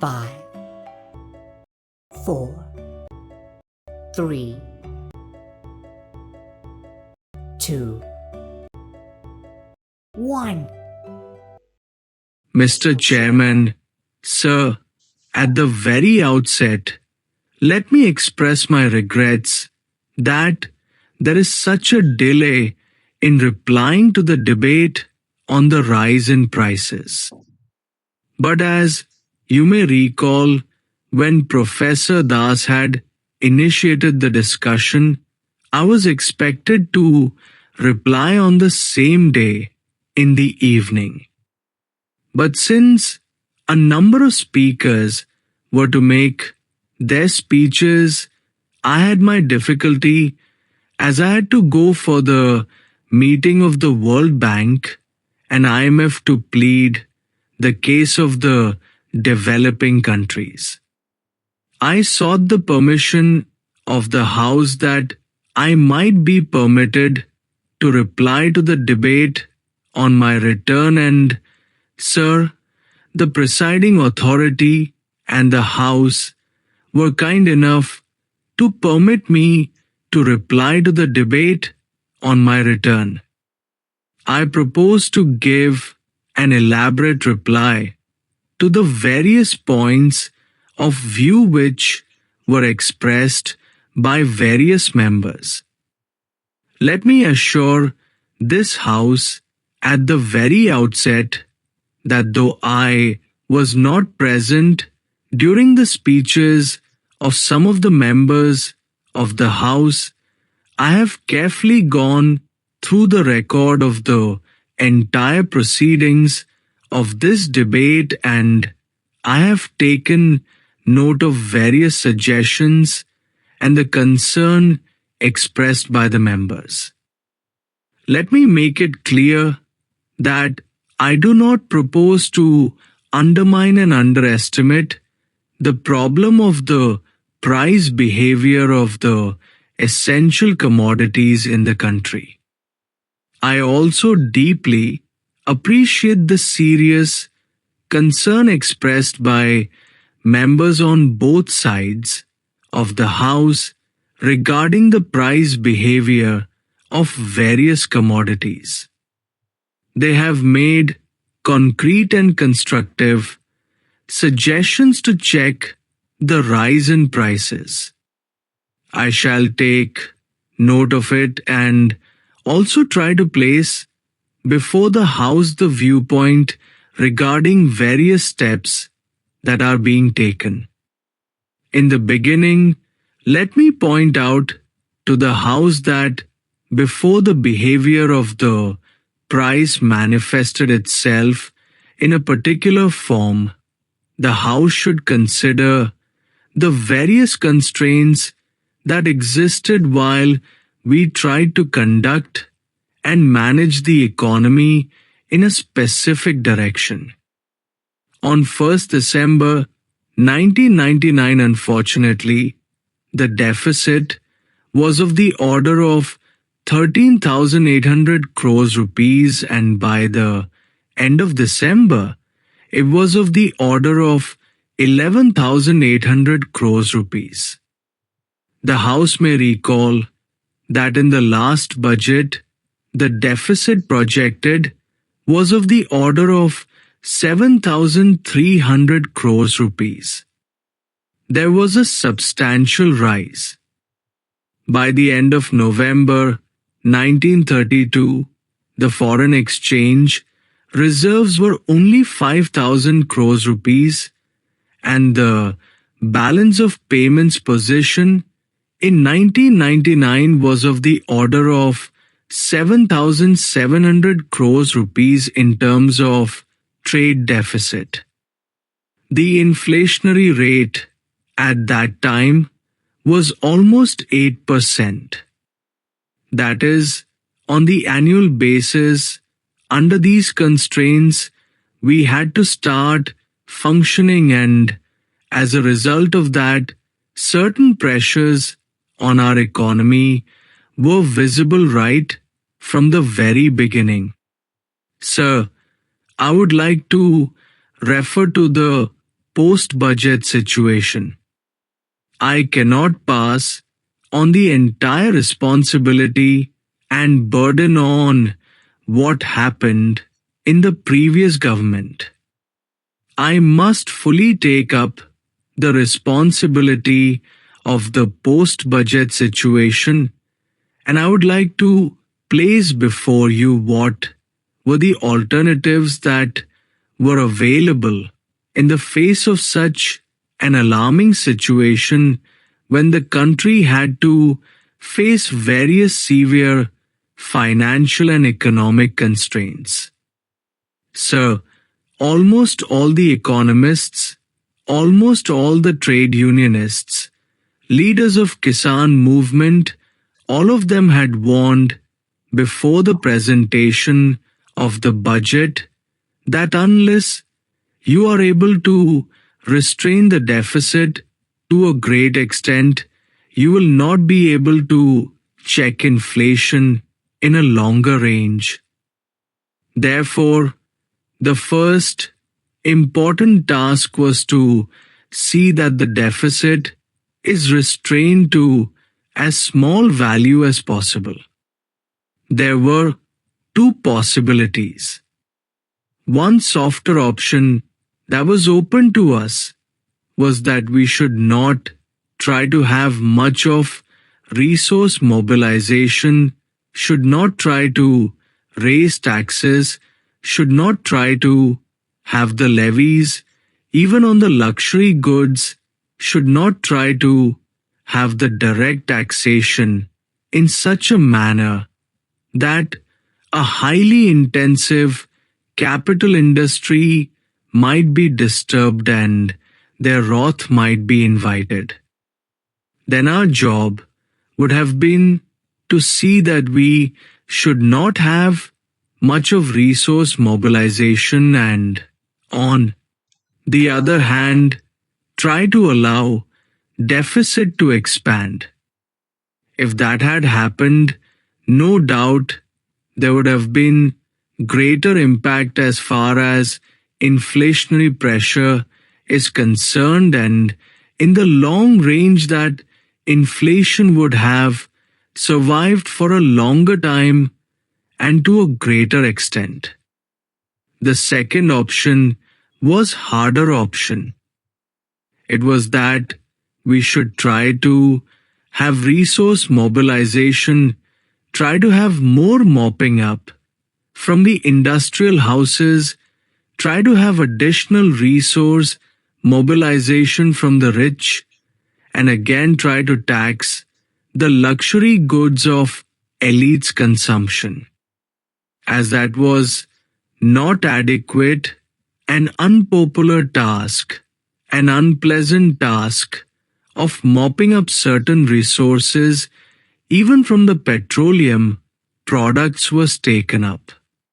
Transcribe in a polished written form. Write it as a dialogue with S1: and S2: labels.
S1: 5, 4, 3, 2, 1.
S2: Mr. Chairman, sir, at the very outset, let me express my regrets that there is such a delay in replying to the debate on the rise in prices. But as you may recall, when Professor Das had initiated the discussion, I was expected to reply on the same day in the evening. But since a number of speakers were to make their speeches, I had my difficulty as I had to go for the meeting of the World Bank and IMF to plead the case of the developing countries. I sought the permission of the House that I might be permitted to reply to the debate on my return, and, sir, the presiding authority and the House were kind enough to permit me to reply to the debate on my return. I propose to give an elaborate reply to the various points of view which were expressed by various members. Let me assure this House at the very outset that though I was not present during the speeches of some of the members of the House, I have carefully gone through the record of the entire proceedings of this debate, and I have taken note of various suggestions and the concern expressed by the members. Let me make it clear that I do not propose to undermine and underestimate the problem of the price behavior of the essential commodities in the country. I also deeply appreciate the serious concern expressed by members on both sides of the House regarding the price behavior of various commodities. They have made concrete and constructive suggestions to check the rise in prices. I shall take note of it and also try to place before the House the viewpoint regarding various steps that are being taken. In the beginning, let me point out to the House that before the behavior of the price manifested itself in a particular form, the House should consider the various constraints that existed while we tried to conduct and manage the economy in a specific direction. On 1st December 1999, unfortunately, the deficit was of the order of 13,800 crores rupees, and by the end of December, it was of the order of 11,800 crores rupees. The House may recall that in the last budget, the deficit projected was of the order of 7,300 crores rupees. There was a substantial rise. By the end of November 1932, the foreign exchange reserves were only 5,000 crores rupees, and the balance of payments position in 1999 was of the order of 7,700 crores rupees in terms of trade deficit. The inflationary rate at that time was almost 8%. That is, on the annual basis, under these constraints, we had to start functioning, and as a result of that, certain pressures on our economy were visible right from the very beginning. Sir, I would like to refer to the post-budget situation. I cannot pass on the entire responsibility and burden on what happened in the previous government. I must fully take up the responsibility of the post-budget situation, and I would like to place before you what were the alternatives that were available in the face of such an alarming situation when the country had to face various severe financial and economic constraints. Sir, almost all the economists, almost all the trade unionists, leaders of Kisan movement, all of them had warned before the presentation of the budget that unless you are able to restrain the deficit to a great extent, you will not be able to check inflation in a longer range. Therefore, the first important task was to see that the deficit is restrained to as small value as possible. There were two possibilities. One softer option that was open to us was that we should not try to have much of resource mobilization, should not try to raise taxes, should not try to have the levies, even on the luxury goods, should not try to have the direct taxation in such a manner that a highly intensive capital industry might be disturbed and their wrath might be invited. Then our job would have been to see that we should not have much of resource mobilization and, on the other hand, try to allow deficit to expand. If that had happened, no doubt there would have been greater impact as far as inflationary pressure is concerned, and in the long range that inflation would have survived for a longer time and to a greater extent. The second option was harder option. It was that we should try to have resource mobilization, try to have more mopping up from the industrial houses, try to have additional resource mobilization from the rich, and again try to tax the luxury goods of elites' consumption. As that was not adequate, an unpopular task, an unpleasant task of mopping up certain resources, even from the petroleum products, was taken up.